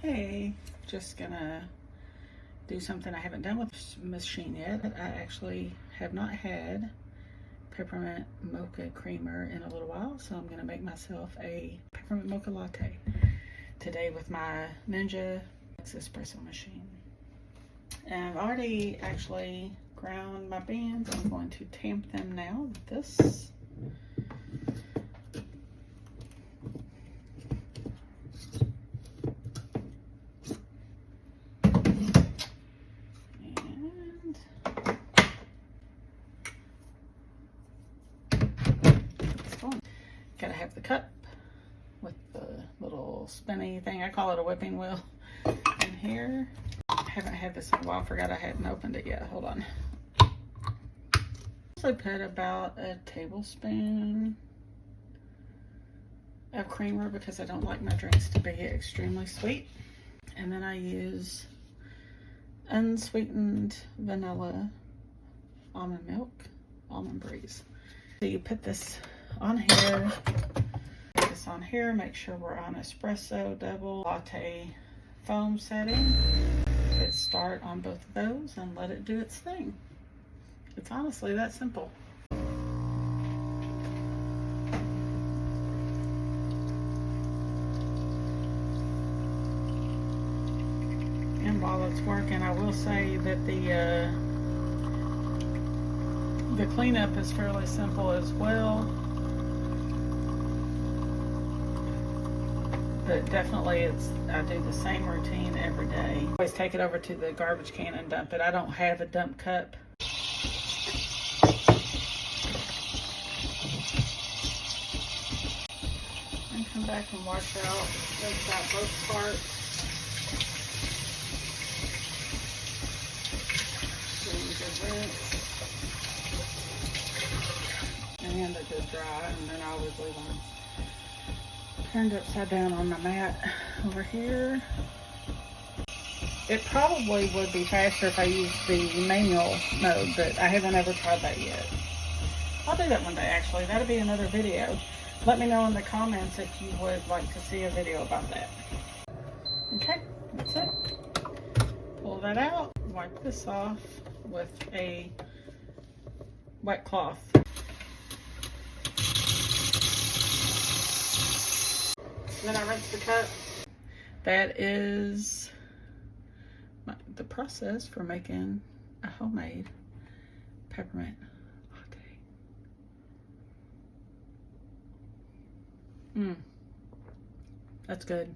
Hey, just gonna do something I haven't done with this machine yet. I actually have not had Peppermint Mocha Creamer in a little while, so I'm gonna make myself a Peppermint Mocha Latte today with my Ninja Luxe Espresso machine. And I've already actually ground my beans. I'm going to tamp them now with this. Gotta have the cup with the little spinny thing. I call it a whipping wheel in here. I haven't had this in a while. I forgot I hadn't opened it yet. Hold on. I put about a tablespoon of creamer because I don't like my drinks to be extremely sweet. And then I use unsweetened vanilla almond milk, almond breeze. So you put this on here, make sure we're on espresso double latte foam setting. Hit start on both of those and let it do its thing. It's honestly that simple. And while it's working, I will say that the cleanup is fairly simple as well. But definitely I do the same routine every day. Always take it over to the garbage can and dump it. I don't have a dump cup. And come back and wash out both parts. Give them a good rinse. And a good dry, and then I always leave them turned upside down on my mat over here. It probably would be faster if I used the manual mode, but I haven't ever tried that yet. I'll do that one day, actually. That'll be another video. Let me know in the comments if you would like to see a video about that. Okay, that's it. Pull that out, wipe this off with a wet cloth. Then I rinse the cup. That is the process for making a homemade peppermint latte. That's good.